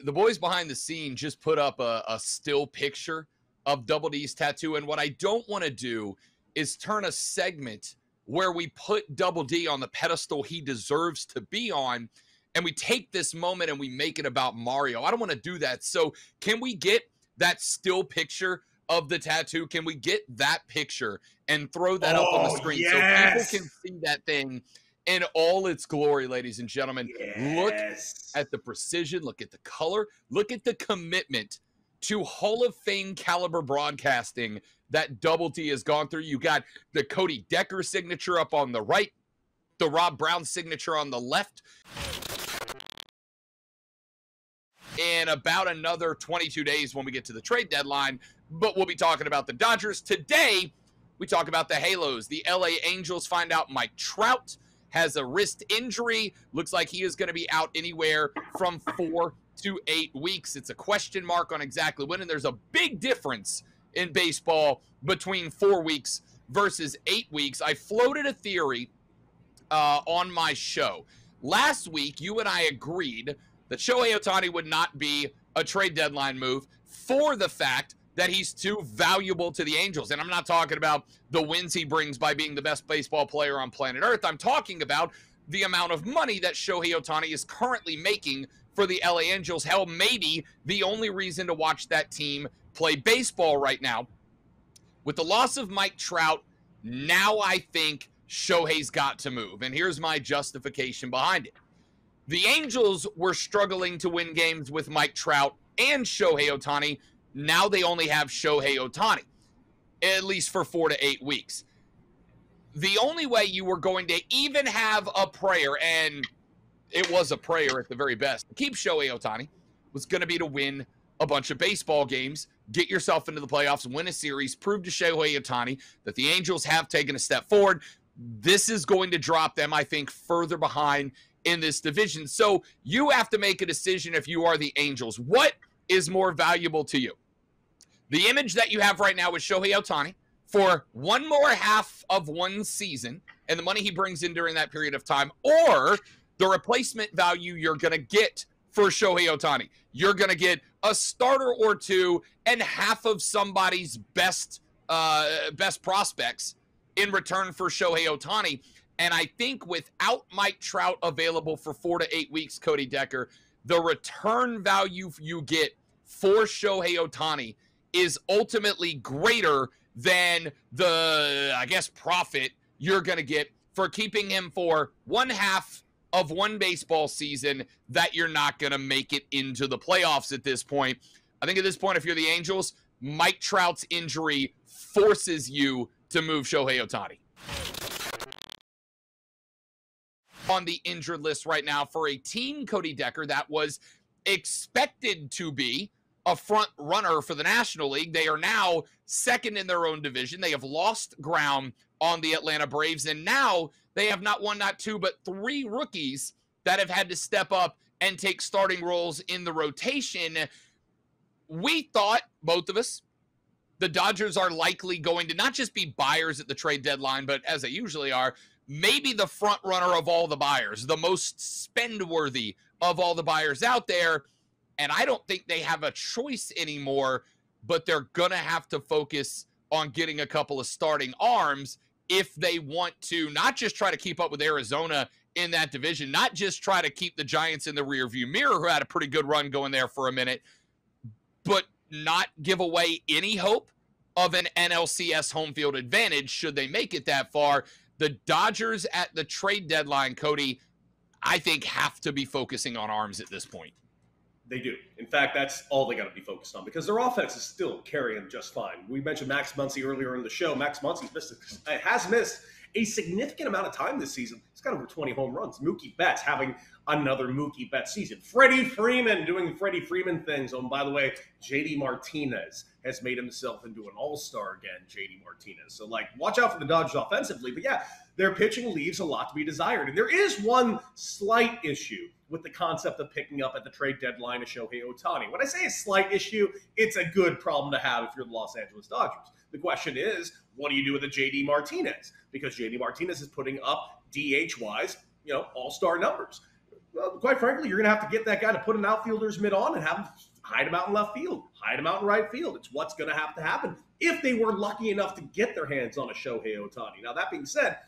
the boys behind the scene just put up a still picture of Double D's tattoo. And what I don't want to do is turn a segment where we put Double D on the pedestal he deserves to be on, and we take this moment and we make it about Mario. I don't want to do that. So can we get that still picture of the tattoo? Can we get that picture and throw that up on the screen so people can see that thing in all its glory, ladies and gentlemen? Look at the precision, look at the color, look at the commitment to Hall of Fame caliber broadcasting that Double D has gone through. You got the Cody Decker signature up on the right, the Rob Brown signature on the left. In about another 22 days when we get to the trade deadline, but we'll be talking about the Dodgers. Today, we talk about the Halos. The LA Angels find out Mike Trout has a wrist injury. Looks like he is going to be out anywhere from 4 to 8 weeks. It's a question mark on exactly when, and there's a big difference in baseball between 4 weeks versus 8 weeks. I floated a theory on my show. Last week, you and I agreed that Shohei Ohtani would not be a trade deadline move for the fact that he's too valuable to the Angels. And I'm not talking about the wins he brings by being the best baseball player on planet Earth. I'm talking about the amount of money that Shohei Ohtani is currently making for the LA Angels. Hell, maybe the only reason to watch that team play baseball right now. With the loss of Mike Trout, now I think Shohei's got to move. And here's my justification behind it. The Angels were struggling to win games with Mike Trout and Shohei Ohtani. Now they only have Shohei Ohtani, at least for 4 to 8 weeks. The only way you were going to even have a prayer, and it was a prayer at the very best, to keep Shohei Ohtani was going to be to win a bunch of baseball games, get yourself into the playoffs, win a series, prove to Shohei Ohtani that the Angels have taken a step forward. This is going to drop them, I think, further behind in this division. So you have to make a decision if you are the Angels. What is more valuable to you? The image that you have right now is Shohei Ohtani for one more half of one season and the money he brings in during that period of time, or the replacement value you're going to get for Shohei Ohtani. You're going to get a starter or two and half of somebody's best prospects in return for Shohei Ohtani. And I think without Mike Trout available for 4 to 8 weeks, Cody Decker, the return value you get for Shohei Ohtani is ultimately greater than the, I guess, profit you're going to get for keeping him for one half of one baseball season that you're not going to make it into the playoffs at this point. I think at this point, if you're the Angels, Mike Trout's injury forces you to move Shohei Ohtani. On the injured list right now for a team, Cody Decker, that was expected to be a front runner for the National League. They are now second in their own division. They have lost ground on the Atlanta Braves, and now they have not one, not two, but 3 rookies that have had to step up and take starting roles in the rotation. We thought, both of us, the Dodgers are likely going to not just be buyers at the trade deadline, but as they usually are, maybe the front runner of all the buyers, the most spend-worthy of all the buyers out there. And I don't think they have a choice anymore, but they're going to have to focus on getting a couple of starting arms if they want to not just try to keep up with Arizona in that division, not just try to keep the Giants in the rearview mirror, who had a pretty good run going there for a minute, but not give away any hope of an NLCS home field advantage should they make it that far. The Dodgers at the trade deadline, Cody, I think have to be focusing on arms at this point. They do. In fact, that's all they got to be focused on because their offense is still carrying just fine. We mentioned Max Muncy earlier in the show. Max Muncy has missed a significant amount of time this season. He's got over 20 home runs. Mookie Betts having another Mookie Betts season. Freddie Freeman doing Freddie Freeman things. Oh, and by the way, JD Martinez has made himself into an all-star again, JD Martinez. So, watch out for the Dodgers offensively. But, yeah, their pitching leaves a lot to be desired. And there is one slight issue with the concept of picking up at the trade deadline of Shohei Ohtani. When I say a slight issue, it's a good problem to have if you're the Los Angeles Dodgers. The question is, what do you do with a JD Martinez? Because JD Martinez is putting up DH-wise, all-star numbers. well, quite frankly, you're going to have to get that guy to put an outfielder's mitt on and have him hide him out in left field, hide him out in right field. It's what's going to happen if they were lucky enough to get their hands on a Shohei Ohtani. Now, that being said,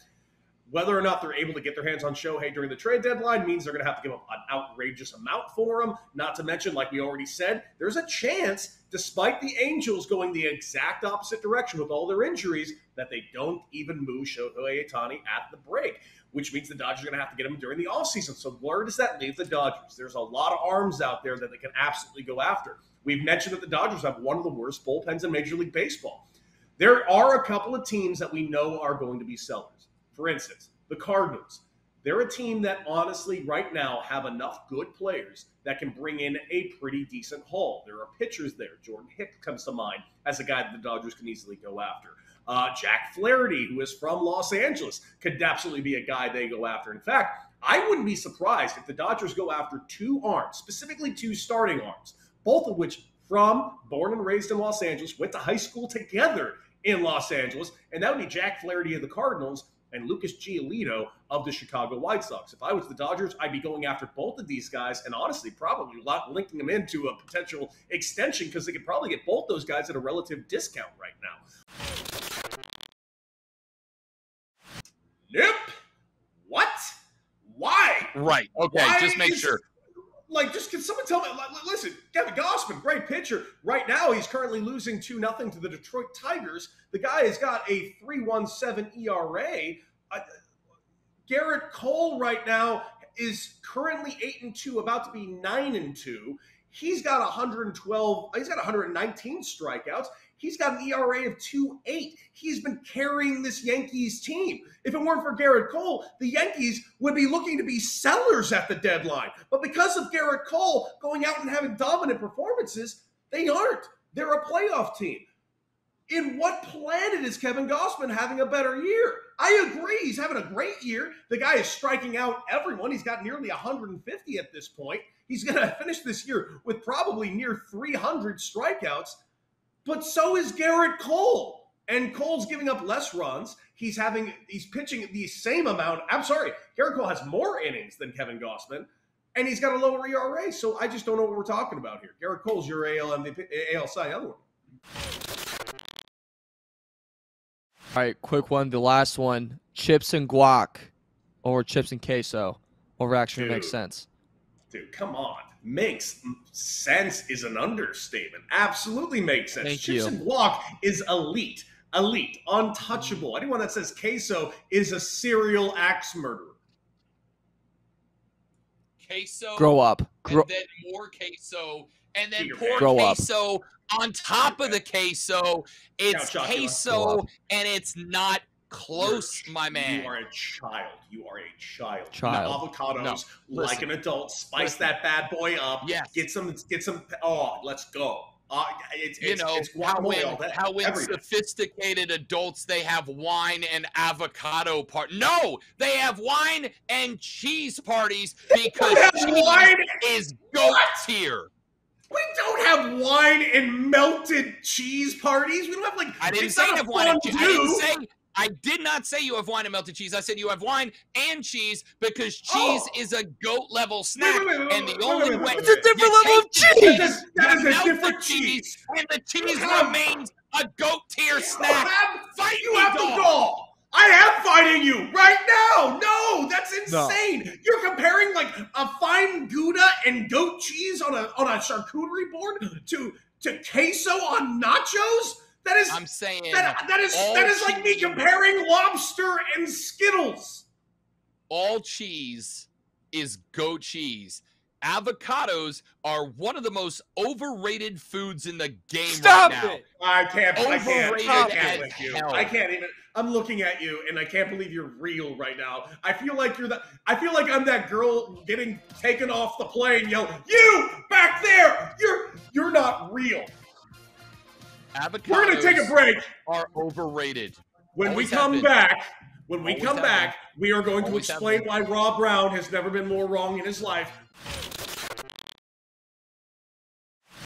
whether or not they're able to get their hands on Shohei during the trade deadline means they're going to have to give up an outrageous amount for him. Not to mention, like we already said, there's a chance, despite the Angels going the exact opposite direction with all their injuries, that they don't even move Shohei Ohtani at the break, which means the Dodgers are going to have to get him during the offseason. So where does that leave the Dodgers? There's a lot of arms out there that they can absolutely go after. We've mentioned that the Dodgers have one of the worst bullpens in Major League Baseball. There are a couple of teams that we know are going to be sellers. For instance, the Cardinals. They're a team that honestly right now have enough good players that can bring in a pretty decent haul. There are pitchers there. Jordan Hicks comes to mind as a guy that the Dodgers can easily go after. Jack Flaherty, who is from Los Angeles, could absolutely be a guy they go after. In fact, I wouldn't be surprised if the Dodgers go after 2 arms, specifically 2 starting arms, both of which born and raised in Los Angeles, went to high school together in Los Angeles, and that would be Jack Flaherty of the Cardinals and Lucas Giolito of the Chicago White Sox. If I was the Dodgers, I'd be going after both of these guys and honestly probably linking them into a potential extension because they could probably get both those guys at a relative discount right now. Nope. What? Why? Right. Okay, Why just make sure. Like, just can someone tell me, listen, Kevin Gausman, great pitcher. Right now, he's currently losing 2-0 to the Detroit Tigers. The guy has got a 3.17 ERA. Garrett Cole right now is currently 8-2, about to be 9-2. He's got 119 strikeouts. He's got an ERA of 2.8. He's been carrying this Yankees team. If it weren't for Garrett Cole, the Yankees would be looking to be sellers at the deadline. But because of Garrett Cole going out and having dominant performances, they aren't. They're a playoff team. In what planet is Kevin Gausman having a better year? I agree. He's having a great year. The guy is striking out everyone. He's got nearly 150 at this point. He's going to finish this year with probably near 300 strikeouts. But so is Garrett Cole. And Cole's giving up less runs. He's pitching the same amount. I'm sorry, Garrett Cole has more innings than Kevin Gausman, and he's got a lower ERA. So I just don't know what we're talking about here. Garrett Cole's your AL MVP, AL Cy Young. All right, quick one. The last one. Chips and guac or chips and queso. Or actually makes sense. Dude, come on. Makes sense is an understatement. Absolutely makes sense. Chips and guac is elite. Elite. Untouchable. Anyone that says queso is a serial axe murderer. Queso. Grow up. And then more queso. And then pour queso on top of the queso. It's queso, and it's not close, my man. You are a child. You are a child. Avocados, like an adult. Spice that bad boy up. Yes. Get some. Oh, let's go. It's how when sophisticated adults, they have wine and avocado No, they have wine and cheese parties because cheese is GOAT tier. We don't have wine and melted cheese parties. We don't have I didn't say you have wine and cheese. I did not say you have wine and melted cheese. I said you have wine and cheese because cheese is a GOAT level snack. And the only way it's a different level of cheese. That is a different cheese. And the cheese remains a GOAT tier snack. You have to go. I am fighting you right now. No, that's insane. No. You're comparing like a fine Gouda and goat cheese on a charcuterie board to queso on nachos? I'm saying that is like me comparing lobster and Skittles. All cheese is goat cheese. Avocados are one of the most overrated foods in the game right now. I can't with you. I can't even. I'm looking at you, and I can't believe you're real right now. I feel like I'm that girl getting taken off the plane. Yelling, "You back there! You're not real." Avocados We're gonna take a break. Are overrated. When we come back, we are going to explain why Rob Brown has never been more wrong in his life.